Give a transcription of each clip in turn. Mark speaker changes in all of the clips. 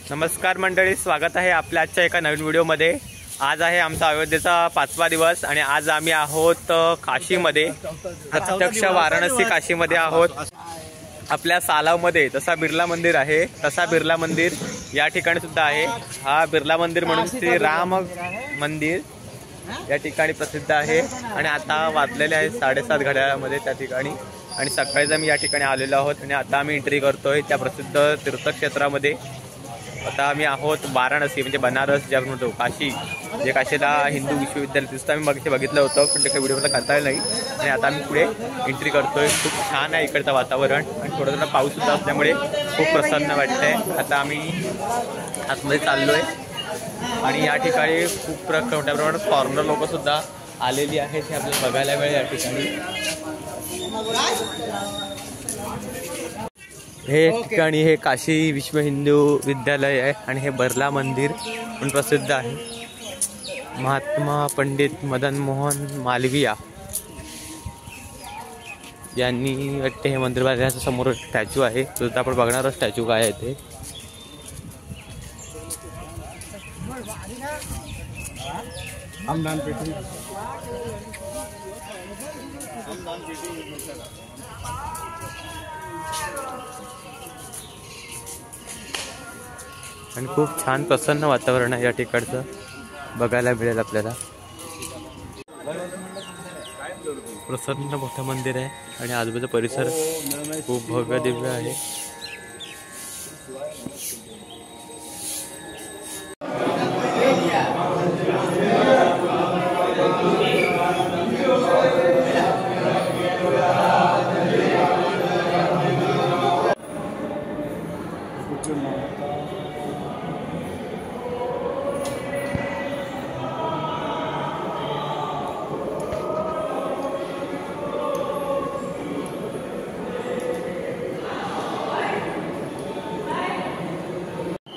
Speaker 1: नमस्कार मंडळी, स्वागत आहे आपल्या आजच्या एका नवीन व्हिडिओमध्ये। आज आहे आमचा अयोध्येचा 5वा दिवस आणि आज आम्ही आहोत काशीमध्ये, प्रत्यक्ष वाराणसी काशीमध्ये आहोत। आपल्या सालावमध्ये जसा बिर्ला मंदिर आहे तसा बिर्ला मंदिर या ठिकाणी सुद्धा आहे। हा बिर्ला मंदिर म्हणून श्री राम मंदिर या ठिकाणी प्रसिद्ध आहे आणि आता वाजलेले आहे 7:30 घड्याळामध्ये त्या ठिकाणी। आणि सकाळीच आम्ही या ठिकाणी आलेलो आहोत आणि आता आम्ही एंट्री करतोय त्या प्रसिद्ध तीर्थक्षेत्रामध्ये। आता आम्ही आहोत वाराणसी म्हणजे बनारस ज्या म्हणतो काशी, जे काशीला हिंदू विश्वविद्यालय तिथं आम्ही मागे बघितलं होतं पण ते काही व्हिडिओला करता आलं नाही। आणि आता आम्ही पुढे एंट्री करतोय। खूप छान आहे इकडचं वातावरण आणि थोडं थोडं पाऊस सुद्धा असल्यामुळे खूप प्रसन्न वाटतंय। आता आम्ही आतमध्ये चाललोय आणि या ठिकाणी खूप मोठ्या प्रमाणात फॉरेनर लोक सुद्धा आलेली आहेत, हे आपल्याला बघायला मिळेल या ठिकाणी। हे ठिकाणी हे काशी विश्व हिंदू विद्यालय आहे आणि हे बिर्ला मंदिर पण प्रसिद्ध आहे। महात्मा पंडित मदन मोहन मालवीय यांनी वाटते हे मंदिर बांधण्याच्या समोर स्टॅच्यू आहे, तो आपण बघणार स्टॅच्यू काय आहे ते। आणि खूप छान प्रसन्न वातावरण आहे या ठिकाणचं, बघायला मिळेल आपल्याला। प्रसन्न मोठं मंदिर आहे आणि आजूबाजूचा परिसर खूप भव्य दिव्य आहे।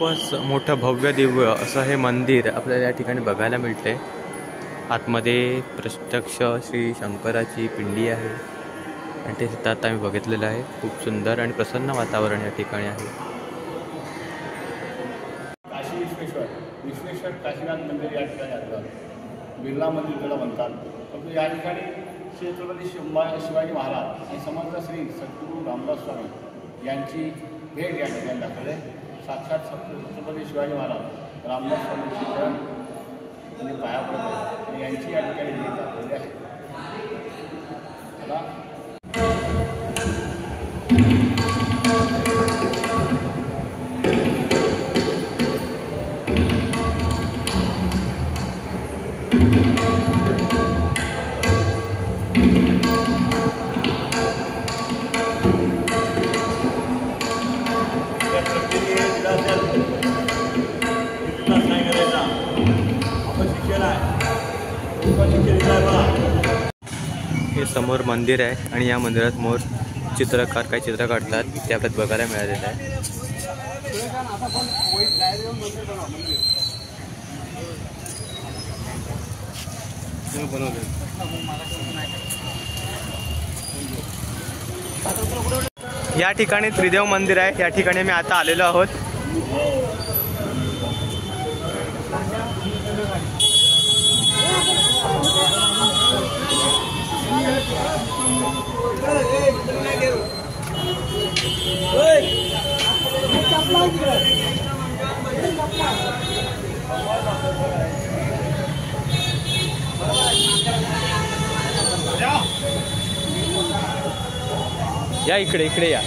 Speaker 1: खूपच मोठं भव्य दिव्य असं हे मंदिर आपल्याला या ठिकाणी बघायला मिळते। आतमध्ये प्रत्यक्ष श्री शंकराची पिंडी आहे आणि ते सुद्धा आता आम्ही बघितलेलं आहे। खूप सुंदर आणि प्रसन्न वातावरण या ठिकाणी आहे।
Speaker 2: काशी विश्वेश्वर काशीनाथ मंदिर या ठिकाणी आलं, बिर्ला मंदिर त्याला म्हणतात। परंतु या ठिकाणी श्री छत्रपती शिवाजी महाराज आणि समर्थ श्री सद्गुरू रामदास स्वामी यांची भेट या ठिकाणी दाखवली आहे। साक्षात छत्रपती शिवाजी महाराज रामदास स्वामींची चरण म्हणजे पाया पडत आहे आणि यांची या ठिकाणी भेट दाखवली आहे।
Speaker 1: हे समोर मंदिर आहे आणि या मंदिरासमोर चित्रकार काही चित्र काढतात ते आपल्याला बघायला मिळालेलं आहे। या ठिकाणी त्रिदेव मंदिर आहे, या ठिकाणी मी आता आलेलो आहोत। या इकडे या,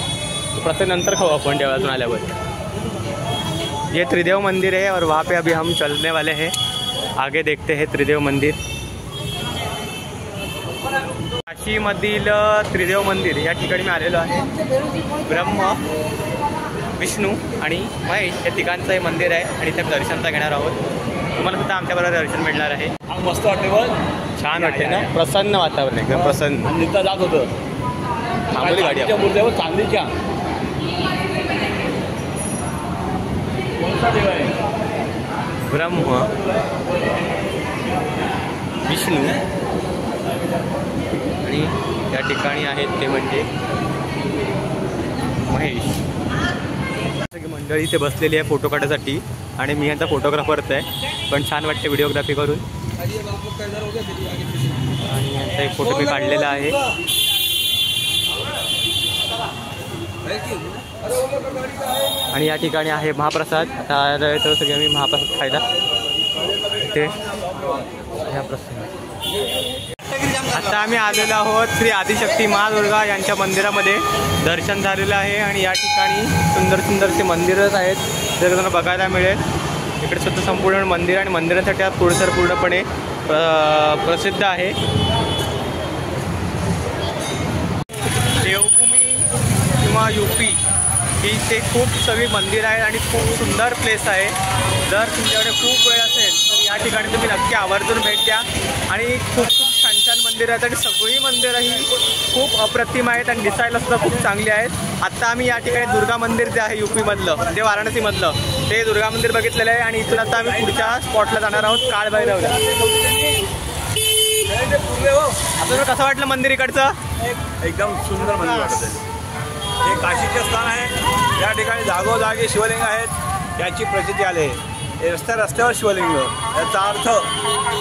Speaker 1: प्रत्येक नंतर खाऊ आपण देवळातून आल्यावर। ये त्रिदेव मंदिर है और वहाँ पे अभी हम चलने वाले हैं, आगे देखते हैं त्रिदेव मंदिर। काशीमधील त्रिदेव मंदिर या ठिकाणी मी आलेलो आहे। ब्रह्म, विष्णू आणि महेश या तिघांचं हे मंदिर आहे आणि त्या दर्शनचा घेणार आहोत। तुम्हाला सुद्धा आमच्याबरोबर दर्शन मिळणार आहे।
Speaker 2: मस्त वाटते,
Speaker 1: छान वाटते ना, प्रसन्न वातावरण एकदम प्रसन्न।
Speaker 2: निघता जात होतं
Speaker 1: थांबवली गाडी
Speaker 2: मूर्तीवर चांदीच्या देव आहे।
Speaker 1: ब्रह्म, विष्णू आणि या ठिकाणी आहेत ते म्हणजे महेश। मंडळी इथे बसलेली आहे फोटो काढण्यासाठी आणि मी यांचा फोटोग्राफरच आहे, पण छान वाटते व्हिडिओग्राफी करून. आणि यांचा एक फोटो मी काढलेला आहे. आणि या ठिकाणी आहे महाप्रसाद. आता तर सगळे मी महाप्रसाद खायला ते ह्या प्रसंगी. आता आम्ही आलेलो आहोत श्री आदिशक्ती महादुर्गा यांच्या मंदिरामध्ये. दर्शन झालेलं आहे आणि या ठिकाणी सुंदर सुंदरसे मंदिरच आहेत जे तुम्हाला बघायला मिळेल. इकडे सुद्धा संपूर्ण मंदिर आणि मंदिरासाठी परिसर पूर्णपणे प्रसिद्ध आहे. देवभूमी किंवा UP ही ते खूप सगळी मंदिर आहेत आणि खूप सुंदर प्लेस आहे. जर तुमच्याकडे खूप वेळ असेल तर या ठिकाणी तुम्ही नक्की आवर्जून भेट द्या. आणि खूप खूप छान छान मंदिरं आहेत आणि सगळी मंदिरं ही खूप अप्रतिम आहेत आणि दिसायला सुद्धा खूप चांगली आहेत. आत्ता आम्ही या ठिकाणी दुर्गा मंदिर जे आहे UP मधलं म्हणजे वाराणसीमधलं ते दुर्गा मंदिर बघितलेलं आहे. आणि इथून आता आम्ही पुढच्या स्पॉटला जाणार आहोत काळभैरवला. आपल्याला कसं वाटलं मंदिर इकडचं?
Speaker 2: एकदम सुंदर मंदिर वाटत आहे. हे काशीचे स्थान आहे. या ठिकाणी जागोजागी शिवलिंग आहेत याची प्रचिती आली आहे. रस्त्यावर शिवलिंग. याचा अर्थ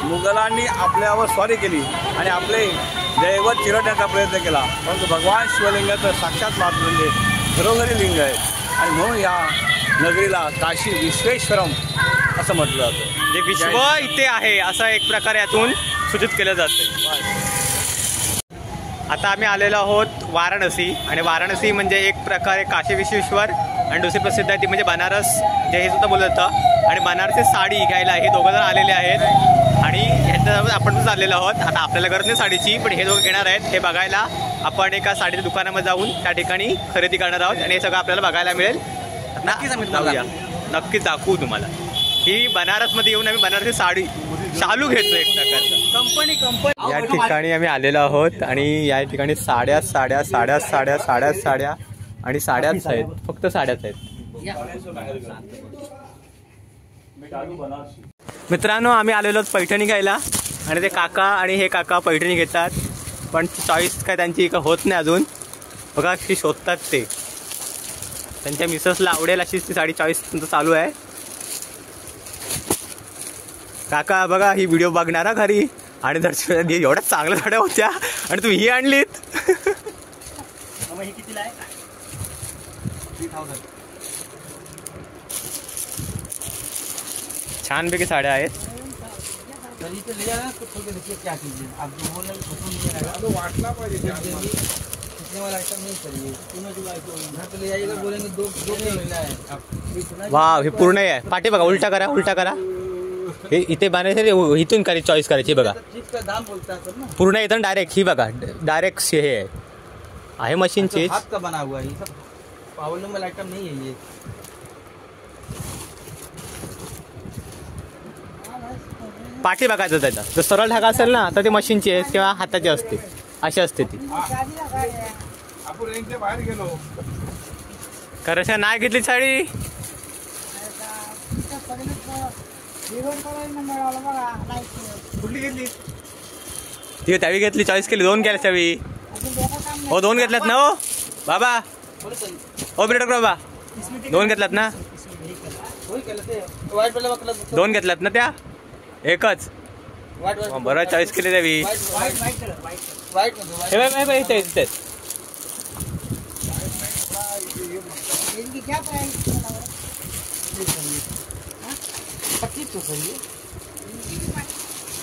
Speaker 2: मुघलांनी आपल्यावर स्वारी केली आणि आपले दैवत चिरडण्याचा प्रयत्न केला, परंतु भगवान शिवलिंगाचं साक्षात मात म्हणजे घरोघरी लिंग आहे. आणि म्हणून या नगरीला काशी विश्वेश्वरम असं म्हटलं जातं.
Speaker 1: म्हणजे विश्व इथे आहे असं एक प्रकारे यातून सूचित केलं जातं. आता आम्ही आलेलो आहोत वाराणसी. आणि वाराणसी म्हणजे एक प्रकारे काशी विश्वेश्वर आणि दुसरी प्रसिद्ध आहे ती म्हणजे बनारस, जे हे सुद्धा बोलत होतं. आणि बनारसी साडी घ्यायला हे दोघं जण आलेले आहेत आणि ह्याच्यासोबत आपण पण चाललेलो आहोत. आता आपल्याला गरज नाही साडीची, पण हे दोघं घेणार आहेत. हे बघायला आपण एका साडीच्या दुकानामध्ये जाऊन त्या ठिकाणी खरेदी करणार आहोत आणि हे सगळं आपल्याला बघायला मिळेल. नक्कीच आम्ही जाऊया, नक्कीच दाखवू तुम्हाला. ही बनारसमध्ये येऊन आम्ही बनारसी साडी चालू घेतो एक प्रकारचा कंपनी. या ठिकाणी आम्ही आलेलो आहोत आणि या ठिकाणी साड्या साड्या साड्या साड्या साड्या साड्या आणि साड्याच आहेत, फक्त साड्याच आहेत. मित्रांनो आम्ही आलेलो पैठणी घ्यायला आणि ते काका आणि हे काका पैठणी घेतात, पण चॉईस काय त्यांची होत नाही अजून. बघा अशी शोधतात ते, त्यांच्या मिसेसला आवडेल अशीच ती साडी चॉईस तुमचं चालू आहे. काका बघा ही व्हिडिओ बघणारा घरी आणि दर्शन एवढ्या चांगल्या साड्या होत्या आणि तुम्ही ही आणलीत. छानपैकी साड्या आहेत. वाव हे पूर्ण आहे. पाठी बघा, उलटा करा उलटा करा. हे इथे बांधायचं इथून करी चॉईस करायची. बघा पूर्ण येतं डायरेक्ट. ही बघा डायरेक्ट हे आहे मशीनची.
Speaker 3: बना हुआ है सब पावर नंबर आइटम नहीं है ये.
Speaker 1: पाठी बघायचं त्याचा. जर सरळ धागा असेल ना तर ती मशीनची आहे किंवा हाताची असते, अशी असते ती. खरं नाही घेतली साडी. ती त्यावेळी घेतली, चॉईस केली, दोन केल्या त्यावेळी. हो दोन घेतल्यात ना हो बाबा. हो बिरेटर बाबा दोन घेतल्यात ना, दोन घेतल्यात ना त्या एकच. बरं चॉईस केली त्यावेळी.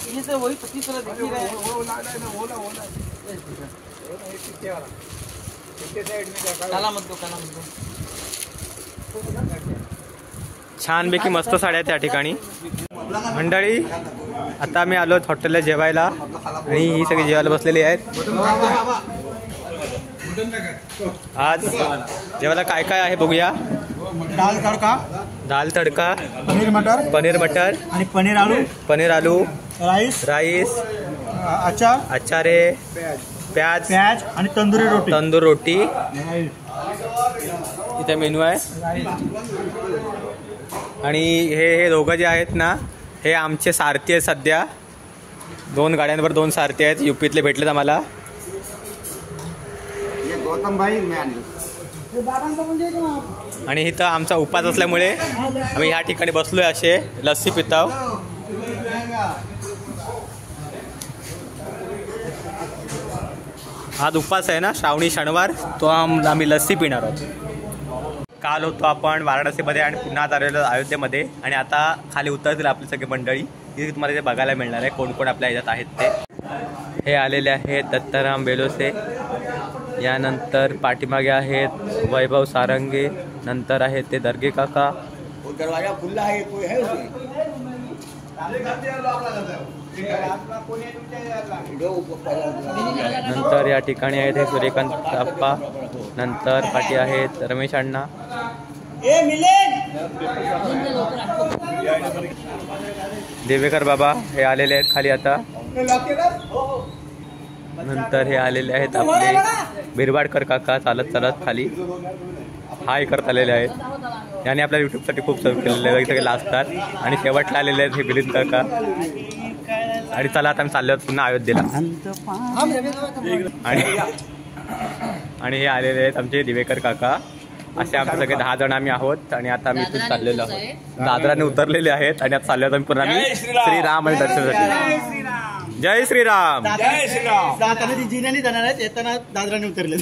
Speaker 3: ये तो वही 25 वाला दिख ही रहा है. काला मत दो, काला मत दो.
Speaker 1: छानपैकी मस्त साड्या त्या ठिकाणी. मंडळी आता आम्ही आलो हॉटेलला जेवायला आणि ही सगळी जेवायला बसलेली आहेत. आज जेवायला काय काय आहे बघूया.
Speaker 3: दाल तड़का,
Speaker 1: दाल तड़का,
Speaker 3: पनीर मटर
Speaker 1: आणि पनीर आलू, राईस, अचार आहे, प्याज
Speaker 3: आणि तंदूरी
Speaker 1: रोटी. इथे मेनू आहे. आणि हे दोघं जे आहेत ना हे आमचे सारथी आहेत सध्या. 2 गाड्यांवर 2 सारथी आहेत. UPतले भेटलेत आम्हाला.
Speaker 3: गौतम भाई
Speaker 1: आणि इथं आमचा उपास असल्यामुळे आम्ही ह्या ठिकाणी बसलोय असे लस्सी पिताव. आज उपास आहे ना, श्रावणी शनिवार, तो आम्ही लस्सी पिणार आहोत. काल होतो आपण वाराणसीमध्ये आणि पुन्हा आज आलेलो अयोध्येमध्ये आणि आता खाली उतरतील आपली सगळी मंडळी. तिथे तुम्हाला इथे बघायला मिळणार आहे कोण कोण आपल्या ह्याच्यात आहेत ते. हे आलेले आहेत दत्ताराम बेलोसे, यानंतर पाठीमागे आहेत वैभव सारंगे, नंतर आहेत ते दर्गे काका,
Speaker 2: दरवाजा खुला आहे, कोई है उसमें?
Speaker 1: नंतर या ठिकाणी आहेत हे सूर्यकांत अप्पा, नंतर पाठी आहेत रमेश अण्णा, देवेकर बाबा हे आलेले आहेत खाली आता. नंतर हे आलेले आहेत आपले बिरवाडकर काका चालत चालत खाली हाय करत आलेले आहेत. याने आपल्या यूट्यूबसाठी खूप सर्व केलेले आहे, सगळे लाजतात. आणि शेवटला आलेले आहेत हे मिलिंद काका. आणि चला आता आम्ही चाललो आहोत पुन्हा अयोध्येला. आणि हे आलेले आहेत आमचे दिवेकर काका. असे आमचे सगळे 10 जण आम्ही आहोत आणि आता आम्ही इथून चाललेलो आहोत. दादराने उतरलेले आहेत आणि आता चाललो आहोत आम्ही पुन्हा आम्ही श्रीराम आणि दर्शनासाठी. जय श्रीराम.
Speaker 3: जय श्रीराम. जाताना ती जिन्याने जाणार आहेत, येताना दादराने उतरले.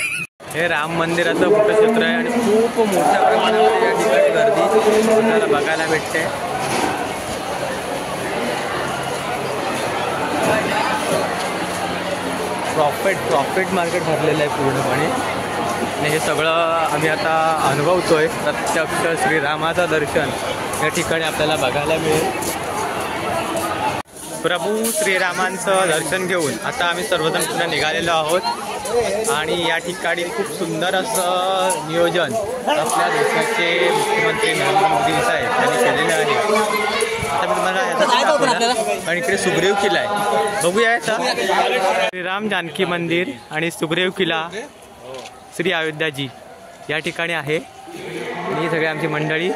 Speaker 1: हे राम मंदिराचं मोठं क्षेत्र आहे आणि खूप मोठ्या प्रमाणामध्ये या ठिकाणी गर्दी आपल्याला बघायला भेटते. प्रॉफिट मार्केट भरलेलं आहे पूर्णपणे. आणि हे सगळं आम्ही आता अनुभवतोय. प्रत्यक्ष श्रीरामाचं दर्शन या ठिकाणी आपल्याला बघायला मिळेल. प्रभू श्रीरामांचं दर्शन घेऊन आता आम्ही सर्वजण पुन्हा निघालेलो आहोत. आणि या ठिकाणी खूप सुंदर असं नियोजन आपल्या देशाचे मुख्यमंत्री नरेंद्र मोदी साहेब यांनी केलेलं आहे. आता मी तुम्हाला ह्याचा आणि इकडे सुग्रीव किल्ला आहे, बघूया. याचा श्रीराम जानकी मंदिर आणि सुग्रीव किल्ला श्री अयोध्याजी या ठिकाणी आहे. आणि ही सगळी आमची मंडळी.